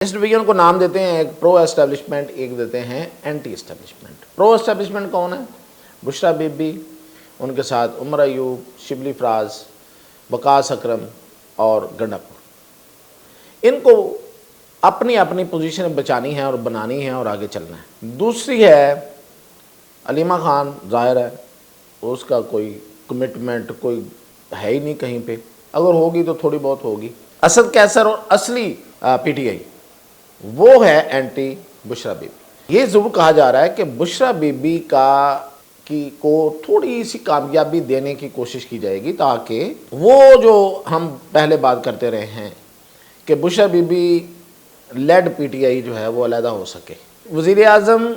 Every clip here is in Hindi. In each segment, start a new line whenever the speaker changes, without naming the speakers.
इस डिवीजन को नाम देते हैं एक प्रो एस्टेब्लिशमेंट, एक देते हैं एंटी एस्टेब्लिशमेंट। प्रो एस्टेब्लिशमेंट कौन है? बुशरा बीबी, उनके साथ उमर अयूब, शिबली फराज, वकास अकरम और गंडापुर। इनको अपनी अपनी पोजीशन बचानी है और बनानी है और आगे चलना है। दूसरी है अलीमा खान, जाहिर है उसका कोई कमिटमेंट कोई है ही नहीं कहीं पे, अगर होगी तो थोड़ी बहुत होगी। असद कैसर और असली पीटीआई वो है एंटी बुशरा बीबी। ये ज़रूर कहा जा रहा है कि बुशरा बीबी को थोड़ी सी कामयाबी देने की कोशिश की जाएगी ताकि वो जो हम पहले बात करते रहे हैं कि बुशरा बीबी लेड पीटीआई जो है वो अलहदा हो सके। वज़ीर आज़म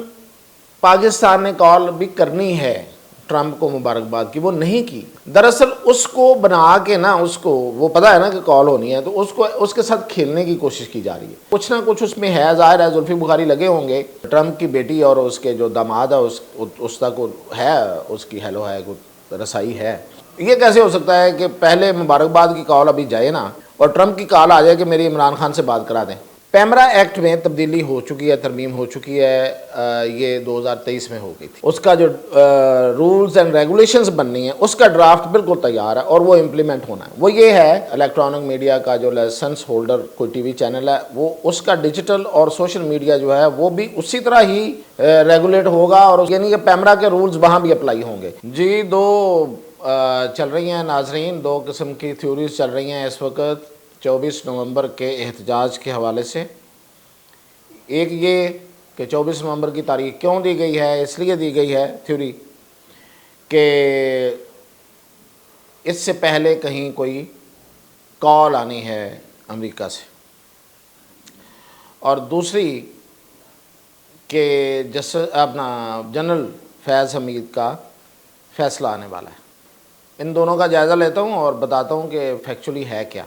पाकिस्तान ने कॉल भी करनी है ट्रंप को मुबारकबाद की, वो नहीं की। दरअसल उसको बना के ना, उसको वो पता है ना कि कॉल होनी है, तो उसको उसके साथ खेलने की कोशिश की जा रही है। कुछ ना कुछ उसमें है, ज़ाहिर है जुल्फी बुखारी लगे होंगे। ट्रंप की बेटी और उसके जो दामाद है उस तक है, उसकी हेलो है, रसाई है। ये कैसे हो सकता है कि पहले मुबारकबाद की कॉल अभी जाए ना और ट्रंप की कॉल आ जाए कि मेरी इमरान खान से बात करा दें। पैमरा एक्ट में तब्दीली हो चुकी है, तरमीम हो चुकी है, ये 2023 में हो गई थी। उसका जो रूल्स एंड रेगुलेशंस बननी है उसका ड्राफ्ट बिल्कुल तैयार है और वो इम्प्लीमेंट होना है। वो ये है, इलेक्ट्रॉनिक मीडिया का जो लाइसेंस होल्डर कोई टीवी चैनल है वो उसका डिजिटल और सोशल मीडिया जो है वो भी उसी तरह ही रेगुलेट होगा, और यानी कि पैमरा के रूल्स वहाँ भी अप्लाई होंगे। जी, चल रही हैं नाजरीन, दो किस्म की थ्योरीज चल रही हैं इस वक्त 24 नवंबर के एहतजाज के हवाले से। एक ये कि 24 नवंबर की तारीख क्यों दी गई है, इसलिए दी गई है थ्योरी कि इससे पहले कहीं कोई कॉल आनी है अमेरिका से, और दूसरी कि जनरल फैज़ हमीद का फ़ैसला आने वाला है। इन दोनों का जायज़ा लेता हूँ और बताता हूँ कि फैक्चुअली है क्या,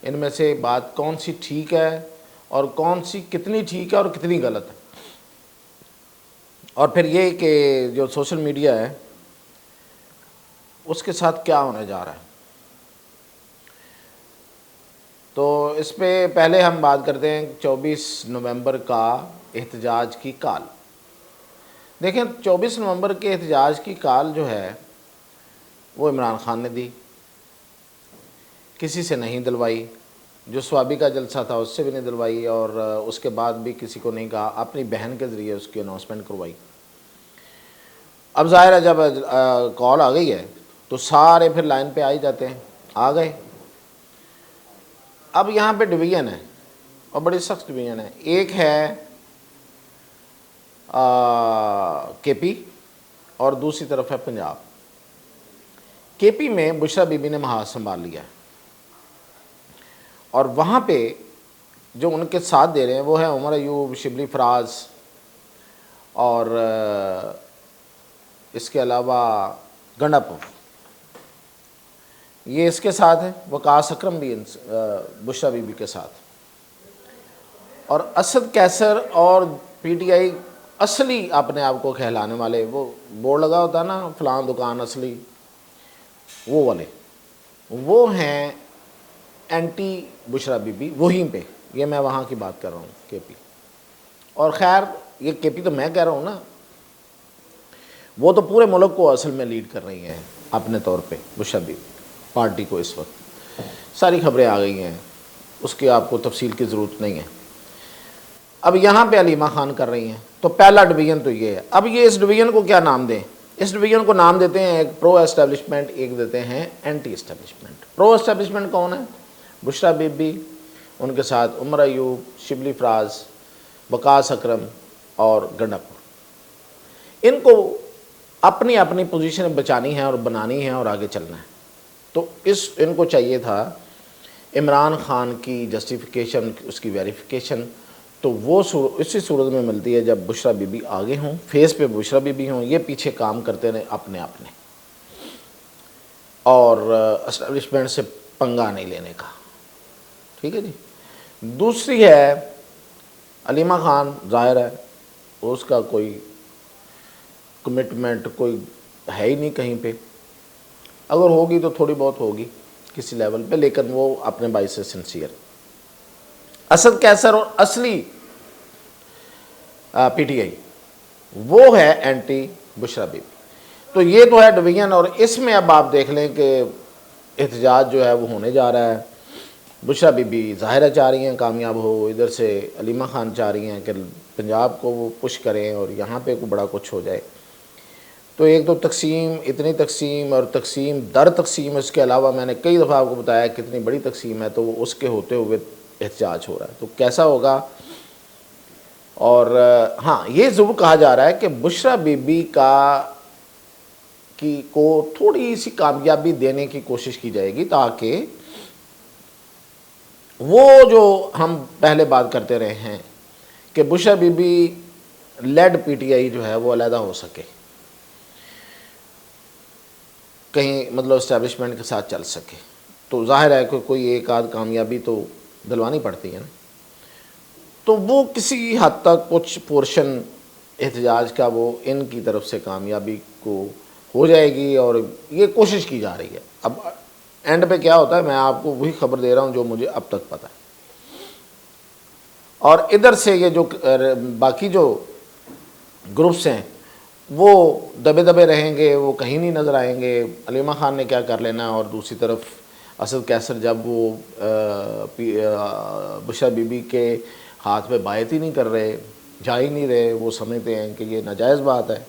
इनमें से बात कौन सी ठीक है और कौन सी कितनी ठीक है और कितनी गलत है। और फिर ये कि जो सोशल मीडिया है उसके साथ क्या होने जा रहा है। तो इस पे पहले हम बात करते हैं 24 नवंबर का एहतजाज की कॉल। देखें, 24 नवंबर के एहतजाज की कॉल जो है वो इमरान खान ने दी, किसी से नहीं दिलवाई। जो स्वाबी का जलसा था उससे भी नहीं दिलवाई और उसके बाद भी किसी को नहीं कहा, अपनी बहन के ज़रिए उसकी अनाउंसमेंट करवाई। अब ज़ाहिर है जब कॉल आ गई है तो सारे फिर लाइन पे आ ही जाते हैं, आ गए। अब यहाँ पे डिवीज़न है और बड़ी सख्त डिवीज़न है। एक है केपी और दूसरी तरफ है पंजाब। केपी में बुशरा बीबी ने महाज संभाल लिया है और वहाँ पे जो उनके साथ दे रहे हैं वो है उमर अयूब, शिबली फराज और इसके अलावा गंडापुर, ये इसके साथ है। वकास अकरम भी बुशरा बीबी के साथ। और असद कैसर और पीटीआई असली अपने आप को कहलाने वाले, वो बोर्ड लगा होता है ना फलां दुकान असली, वो वाले, वो हैं एंटी बुशरा बीबी। वहीं पे ये मैं वहाँ की बात कर रहा हूँ, केपी। और ख़ैर ये केपी तो मैं कह रहा हूँ ना, वो तो पूरे मुल्क को असल में लीड कर रही हैं अपने तौर पे बुशरा बीबी पार्टी को। इस वक्त सारी खबरें आ गई हैं, उसकी आपको तफसील की ज़रूरत नहीं है। अब यहाँ पे अलीमा खान कर रही हैं। तो पहला डिवीज़न तो ये है। अब ये इस डिवीज़न को क्या नाम दें? इस डिवीज़न को नाम देते हैं एक प्रो एस्टेब्लिशमेंट, एक देते हैं एंटी एस्टेब्लिशमेंट। प्रो एस्टेब्लिशमेंट कौन है? बुशरा बीबी, उनके साथ उमर अयूब, शिबली फराज, वकास अकरम और गंडापुर। इनको अपनी अपनी पोजीशन बचानी है और बनानी है और आगे चलना है। तो इनको चाहिए था इमरान खान की जस्टिफिकेशन, उसकी वेरिफिकेशन। तो वो इसी सूरत में मिलती है जब बुशरा बीबी आगे हों, फेस पे बुशरा बीबी हों, ये पीछे काम करते रहे अपने अपने, और एस्टेब्लिशमेंट से पंगा नहीं लेने का। ठीक है जी। दूसरी है अलीमा खान, जाहिर है उसका कोई कमिटमेंट कोई है ही नहीं कहीं पे, अगर होगी तो थोड़ी बहुत होगी किसी लेवल पे, लेकिन वो अपने भाई से सिंसियर। असद कैसर और असली पीटीआई वो है एंटी बुशरा बीबी। तो ये तो है डिवीजन। और इसमें अब आप देख लें कि एहतजाज जो है वो होने जा रहा है। बुशरा बीबी ज़ाहिरा चाह रही हैं कामयाब हो, इधर से अलीमा खान चाह रही हैं कि पंजाब को वो पुश करें और यहाँ पे को बड़ा कुछ हो जाए। तो एक तो तकसीम, इतनी तकसीम और तकसीम दर तकसीम, इसके अलावा मैंने कई दफ़ा आपको बताया कितनी बड़ी तकसीम है, तो वो उसके होते हुए एहतजाज हो रहा है। तो कैसा होगा। और हाँ, ये ज़रूर कहा जा रहा है कि बुशरा बीबी को थोड़ी सी कामयाबी देने की कोशिश की जाएगी, ताकि वो जो हम पहले बात करते रहे हैं कि बुशरा बीबी लेड पीटीआई जो है वो अलहदा हो सके, कहीं मतलब इस्टेब्लिशमेंट के साथ चल सके। तो जाहिर है कि कोई एक आध कामयाबी तो दिलवानी पड़ती है ना। तो वो किसी हद तक कुछ पोर्शन एहतजाज का वो इनकी तरफ से कामयाबी को हो जाएगी, और ये कोशिश की जा रही है। अब एंड पे क्या होता है, मैं आपको वही खबर दे रहा हूँ जो मुझे अब तक पता है। और इधर से ये जो बाकी जो ग्रुप्स हैं वो दबे दबे रहेंगे, वो कहीं नहीं नज़र आएंगे। अलीमा खान ने क्या कर लेना, और दूसरी तरफ असद कैसर जब वो बुशरा बीबी के हाथ में बायत ही नहीं कर रहे, जा ही नहीं रहे, वो समझते हैं कि ये नाजायज़ बात है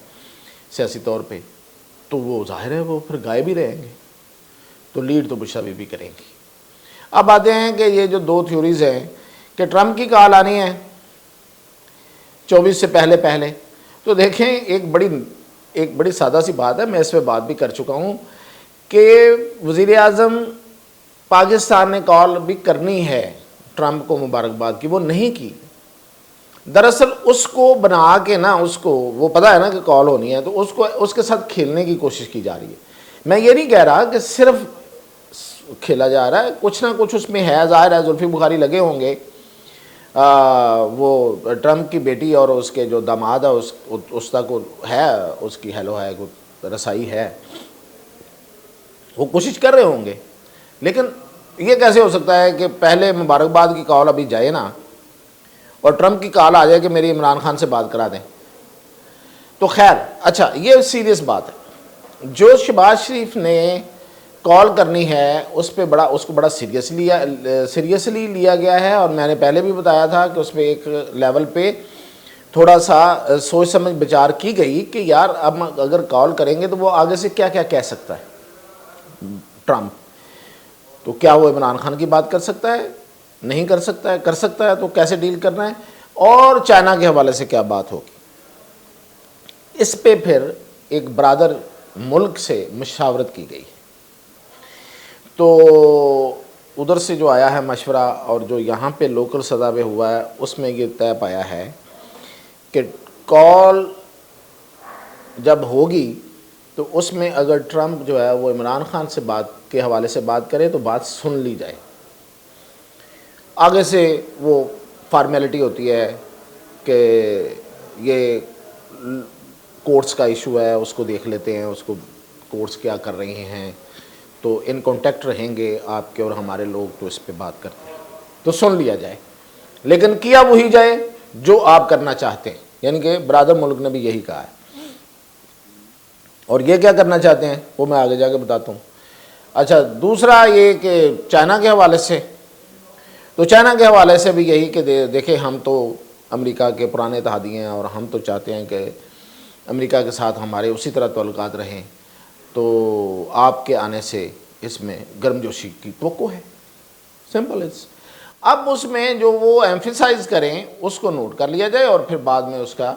सियासी तौर पे, तो वो जाहिर है वो फिर गायब ही रहेंगे। तो लीड तो बुशरा बीबी करेंगी। अब आते हैं कि ये जो दो थ्योरीज़ हैं कि ट्रंप की कॉल आनी है 24 से पहले। तो देखें, एक बड़ी सादा सी बात है, मैं इस पर बात भी कर चुका हूँ कि वज़ीर आज़म पाकिस्तान ने कॉल भी करनी है ट्रंप को मुबारकबाद की, वो नहीं की। दरअसल उसको बना के ना, उसको वो पता है ना कि कॉल होनी है, तो उसको उसके साथ खेलने की कोशिश की जा रही है। मैं ये नहीं कह रहा कि सिर्फ खेला जा रहा है, कुछ ना कुछ उसमें है। ज़ाहिर है जुल्फ़ी बुखारी लगे होंगे, वो ट्रंप की बेटी और उसके जो दामाद है उस तक है, उसकी हेलो है, रसाई है, वो कोशिश कर रहे होंगे। लेकिन ये कैसे हो सकता है कि पहले मुबारकबाद की कॉल अभी जाए ना, और ट्रंप की कॉल आ जाए कि मेरी इमरान खान से बात करा दें। तो खैर, अच्छा, ये सीरियस बात है। जो शहबाज शरीफ ने कॉल करनी है उसको बड़ा सीरियसली लिया गया है। और मैंने पहले भी बताया था कि उसमें एक लेवल पे थोड़ा सा सोच समझ विचार की गई कि यार अब अगर कॉल करेंगे तो वो आगे से क्या क्या कह सकता है ट्रंप। तो क्या वो इमरान खान की बात कर सकता है? नहीं कर सकता है। कर सकता है तो कैसे डील करना है, और चाइना के हवाले से क्या बात होगी, इस पे फिर एक बरादर मुल्क से मशावरत की गई। तो उधर से जो आया है मशवरा, और जो यहाँ पे लोकल सतह पे हुआ है, उसमें ये तय पाया है कि कॉल जब होगी तो उसमें अगर ट्रंप जो है वो इमरान खान से बात के हवाले से बात करे तो बात सुन ली जाए। आगे से वो फॉर्मेलिटी होती है कि ये कोर्ट्स का इशू है, उसको देख लेते हैं, उसको कोर्ट्स क्या कर रही हैं, तो इन कांटेक्ट रहेंगे आपके और हमारे लोग, तो इस पे बात करते हैं, तो सुन लिया जाए। लेकिन किया वही जाए जो आप करना चाहते हैं, यानी कि ब्रादर मुल्क ने भी यही कहा है। और ये क्या करना चाहते हैं वो मैं आगे जाके बताता हूँ। अच्छा, दूसरा ये कि चाइना के हवाले से, तो चाइना के हवाले से भी यही कि देखें, हम तो अमेरिका के पुराने इत्तेहादी हैं और हम तो चाहते हैं कि अमेरिका के साथ हमारे उसी तरह ताल्लुकात रहें, तो आपके आने से इसमें गर्मजोशी की तवक्को है। Simple is. अब उसमें जो वो एम्फिसाइज करें उसको नोट कर लिया जाए, और फिर बाद में उसका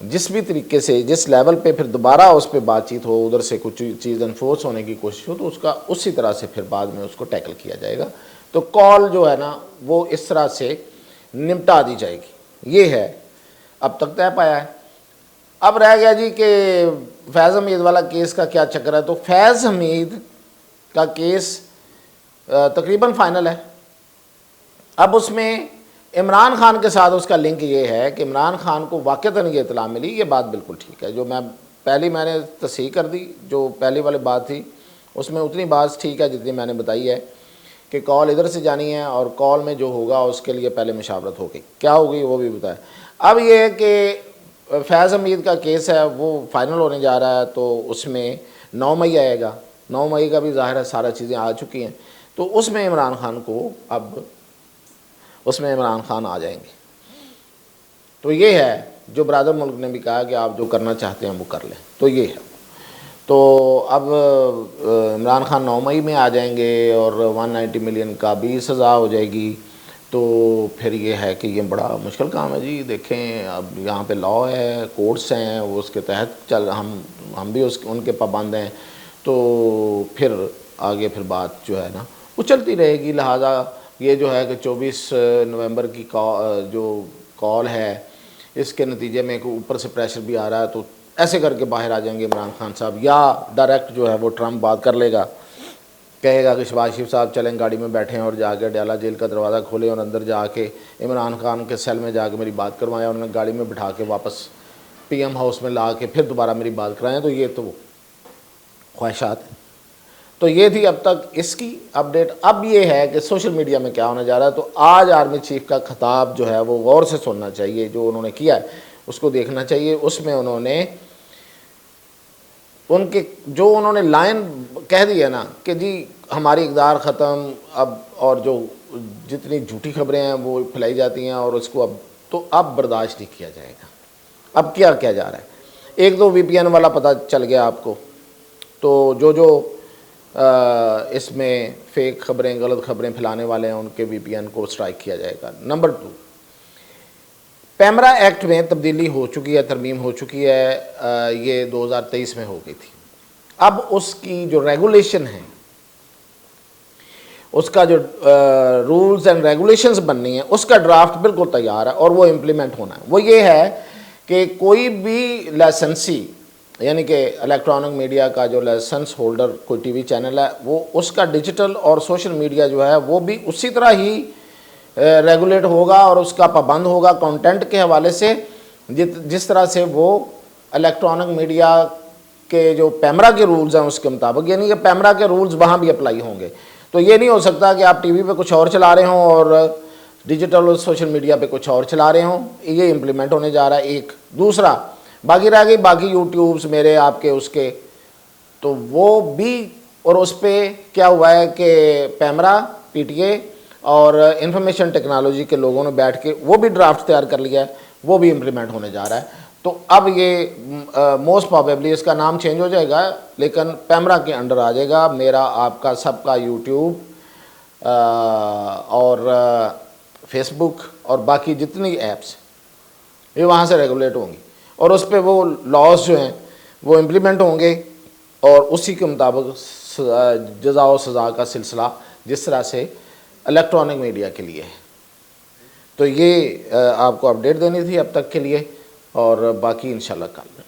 जिस भी तरीके से, जिस लेवल पे फिर दोबारा उस पर बातचीत हो, उधर से कुछ चीज़ इन्फोर्स होने की कोशिश हो, तो उसका उसी तरह से फिर बाद में उसको टैकल किया जाएगा। तो कॉल जो है ना वो इस तरह से निपटा दी जाएगी। ये है अब तक तय पाया है। अब रह गया जी कि फैज़ हमीद वाला केस का क्या चक्कर है। तो फैज़ हमीद का केस तकरीबन फाइनल है। अब उसमें इमरान खान के साथ उसका लिंक ये है कि इमरान खान को वाक़तन ये इत्तला मिली, ये बात बिल्कुल ठीक है। जो मैंने तस्हीह कर दी, जो पहली वाली बात थी उसमें उतनी बात ठीक है जितनी मैंने बताई है कि कॉल इधर से जानी है और कॉल में जो होगा उसके लिए पहले मुशावरत होगी, क्या होगी वो भी बताया। अब ये है कि फैज़ हमीद का केस है वो फाइनल होने जा रहा है, तो उसमें 9 मई आएगा। 9 मई का भी ज़ाहिर है सारा चीज़ें आ चुकी हैं, तो उसमें इमरान खान को अब उसमें इमरान खान आ जाएंगे। तो ये है जो ब्रादर मुल्क ने भी कहा कि आप जो करना चाहते हैं वो कर लें, तो ये है। तो अब इमरान खान 9 मई में आ जाएंगे और 190 मिलियन का भी सज़ा हो जाएगी। तो फिर ये है कि ये बड़ा मुश्किल काम है जी। देखें अब यहाँ पे लॉ है, कोर्ट्स हैं, वो उसके तहत चल हम भी उनके पाबंद हैं, तो फिर आगे फिर बात जो है ना वो चलती रहेगी। लिहाजा ये जो है कि 24 नवंबर की जो कॉल है, इसके नतीजे में ऊपर से प्रेशर भी आ रहा है, तो ऐसे करके बाहर आ जाएंगे इमरान खान साहब, या डायरेक्ट जो है वो ट्रम्प बात कर लेगा, कहेगा कि शहबाज शरीफ साहब चलें गाड़ी में बैठें और जाके अडयाला जेल का दरवाज़ा खोलें और अंदर जाके इमरान खान के सेल में जाके मेरी बात करवाएं और उन्हें गाड़ी में बिठा के वापस पीएम हाउस में ला के फिर दोबारा मेरी बात कराएं। तो ये तो ख्वाहिशात हैं। तो ये थी अब तक इसकी अपडेट। अब ये है कि सोशल मीडिया में क्या होने जा रहा है। तो आज आर्मी चीफ का खिताब जो है वो गौर से सुनना चाहिए, जो उन्होंने किया है उसको देखना चाहिए। उसमें उन्होंने उन्होंने लाइन कह दी है ना कि जी हमारी इक़्तिदार ख़त्म अब, और जो जितनी झूठी खबरें हैं वो फैलाई जाती हैं और उसको अब बर्दाश्त नहीं किया जाएगा। अब क्या किया जा रहा है, एक दो VPN वाला पता चल गया आपको, तो जो इसमें फेक खबरें, गलत खबरें फैलाने वाले हैं उनके VPN को स्ट्राइक किया जाएगा। नंबर 2, पैमरा एक्ट में तब्दीली हो चुकी है, तरमीम हो चुकी है, ये 2023 में हो गई थी। अब उसकी जो रेगुलेशन है, उसका जो रूल्स एंड रेगुलेशंस बननी है, उसका ड्राफ्ट बिल्कुल तैयार है और वो इम्प्लीमेंट होना है। वो ये है कि कोई भी लाइसेंसी, यानी कि इलेक्ट्रॉनिक मीडिया का जो लाइसेंस होल्डर कोई TV चैनल है, वो उसका डिजिटल और सोशल मीडिया जो है वो भी उसी तरह ही रेगुलेट होगा और उसका पाबंद होगा कंटेंट के हवाले से, जिस तरह से वो इलेक्ट्रॉनिक मीडिया के जो पैमरा के रूल्स हैं उसके मुताबिक, यानी कि पैमरा के रूल्स वहाँ भी अप्लाई होंगे। तो ये नहीं हो सकता कि आप TV पे कुछ और चला रहे हों और डिजिटल और सोशल मीडिया पे कुछ और चला रहे हों। ये इम्प्लीमेंट होने जा रहा है। एक दूसरा बाकी रह गई बाकी यूट्यूब्स मेरे आपके उसके, तो वो भी, और उस पर क्या हुआ है कि पैमरा, PTA और इंफॉर्मेशन टेक्नोलॉजी के लोगों ने बैठ के वो भी ड्राफ्ट तैयार कर लिया है, वो भी इम्प्लीमेंट होने जा रहा है। तो अब ये मोस्ट प्रोबेबली इसका नाम चेंज हो जाएगा, लेकिन पैमरा के अंडर आ जाएगा। मेरा आपका सबका यूट्यूब और फेसबुक और बाकी जितनी ऐप्स ये वहाँ से रेगुलेट होंगी और उस पर वो लॉज जो हैं वो इम्प्लीमेंट होंगे और उसी के मुताबिक जज़ा और सज़ा का सिलसिला जिस तरह से इलेक्ट्रॉनिक मीडिया के लिए है। तो ये आपको अपडेट देनी थी अब तक के लिए, और बाकी इंशाल्लाह कल।